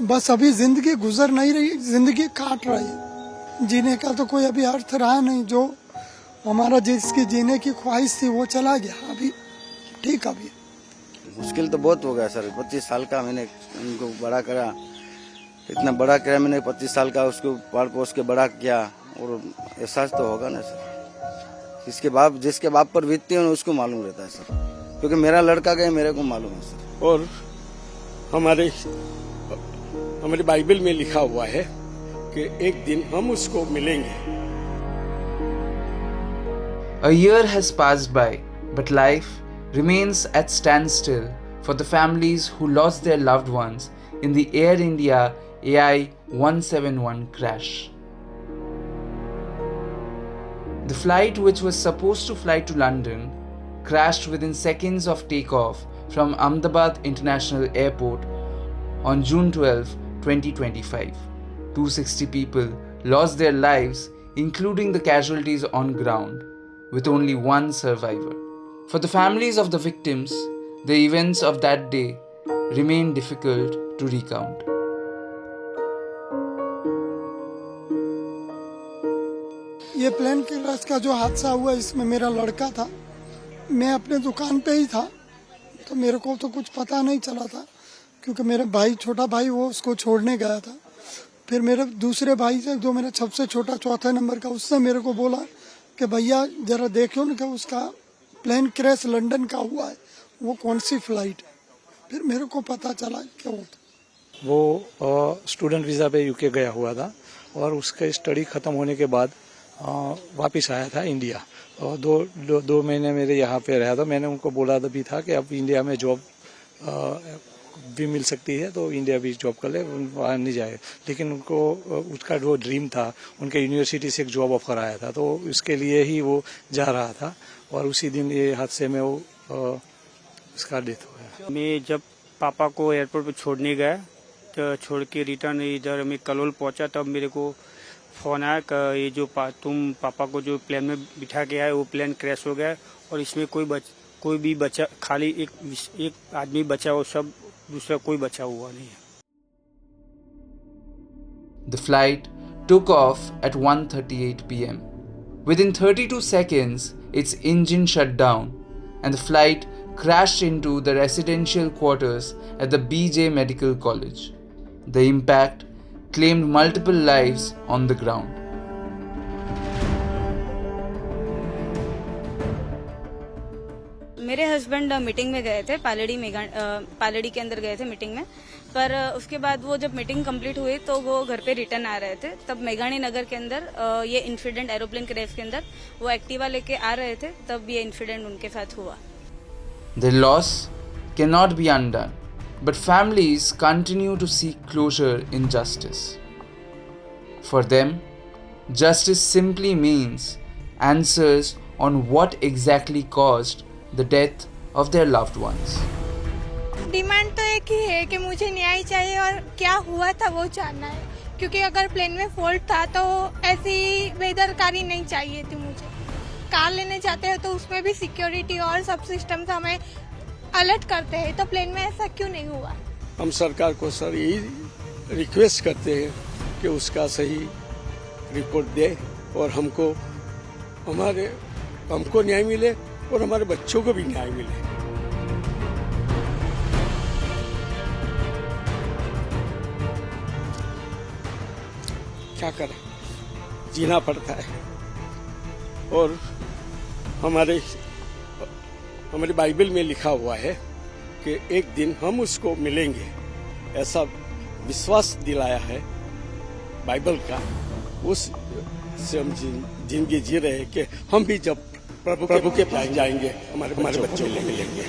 बस अभी जिंदगी गुजर नहीं रही, जिंदगी काट रही है। जीने का तो कोई अभी अर्थ रहा नहीं। जो हमारा जिसकी जीने की ख्वाहिश थी वो चला गया। अभी ठीक, अभी मुश्किल तो बहुत हो गया सर। 25 साल का मैंने उनको बड़ा करा, इतना बड़ा किया मैंने। 25 साल का उसको पाल पोस के बड़ा किया, और एहसास तो होगा ना सर। जिसके बाप पर बीतती है उसको मालूम रहता है सर, क्योंकि मेरा लड़का गया, मेरे को मालूम है सर। और हमारी बाइबल में लिखा हुआ है कि एक दिन हम उसको मिलेंगे। A year has passed by, but life remains at standstill for the families who lost their loved ones in the Air India AI-171 crash. The flight, which was supposed to fly to London, crashed within seconds of takeoff from Ahmedabad International Airport on June 12, 2025. 260 people lost their lives, including the casualties on ground, with only one survivor. For the families of the victims, the events of that day remain difficult to recount. ये plane crash का जो हादसा हुआ, इसमें मेरा लड़का था। मैं अपने दुकान पे ही था, तो मेरे को तो कुछ पता नहीं चला था, क्योंकि मेरा भाई, छोटा भाई, वो उसको छोड़ने गया था। फिर मेरे दूसरे भाई से, जो मेरा सबसे छोटा, चौथे नंबर का, उसने मेरे को बोला कि भैया जरा देखो ना कि उसका प्लेन क्रैश लंदन का हुआ है, वो कौन सी फ्लाइट है। फिर मेरे को पता चला क्या वो स्टूडेंट वीज़ा पे यूके गया हुआ था, और उसके स्टडी ख़त्म होने के बाद वापस आया था इंडिया। और दो महीने मेरे यहाँ पे रहा था। मैंने उनको बोला भी था कि अब इंडिया में जॉब भी मिल सकती है, तो इंडिया भी जॉब कर ले, वहाँ नहीं जाए। लेकिन उनको उसका जो ड्रीम था, उनके यूनिवर्सिटी से एक जॉब ऑफर आया था, तो इसके लिए ही वो जा रहा था। और उसी दिन ये हादसे में वो उसका डेथ हो गया। मैं जब पापा को एयरपोर्ट पे छोड़ने गया, तो छोड़ के रिटर्न इधर मैं कलोल पहुंचा, तब मेरे को फ़ोन आया कि ये जो तुम पापा को जो प्लेन में बिठा के आए, वो प्लेन क्रैश हो गया, और इसमें कोई भी बचा, खाली एक आदमी बचा, वो सब दूसरा कोई बचा हुआ नहीं है। The flight took off at 1:38 p.m. Within 32 seconds, its engine shut down and the flight crashed into the residential quarters at the BJ Medical College. The impact claimed multiple lives on the ground. मेरे husband meeting में गए थे, पालड़ी के अंदर गए थे meeting में। पर उसके बाद वो जब मीटिंग कंप्लीट हुई तो वो घर पे रिटर्न आ रहे थे। तब मेघानी नगर के अंदर ये इंसिडेंट, एरोप्लेन क्रैश के अंदर वो एक्टिवा लेके आ रहे थे, तब ये इंसिडेंट उनके साथ हुआ। The loss cannot be undone, but families continue to seek closure in justice. For them, justice simply means answers on what exactly caused the death of their loved ones. Demand तो एक ही है कि मुझे न्याय चाहिए, और क्या हुआ था वो जानना है। क्योंकि अगर प्लेन में फॉल्ट था तो ऐसी बेदरकारी नहीं चाहिए थी मुझे। कार लेने जाते हैं तो उसमें भी सिक्योरिटी और सब सिस्टम से हमें अलर्ट करते हैं, तो प्लेन में ऐसा क्यों नहीं हुआ। हम सरकार को सर यही रिक्वेस्ट करते हैं कि उसका सही रिपोर्ट दे, और हमको न्याय मिले, और हमारे बच्चों को भी न्याय मिले। क्या करें, जीना पड़ता है। और हमारी बाइबल में लिखा हुआ है कि एक दिन हम उसको मिलेंगे, ऐसा विश्वास दिलाया है बाइबल का। उस से हम जिंदगी जी रहे हैं कि हम भी जब प्रभु के पास जाएंगे, हमारे बच्चों को मिलेंगे।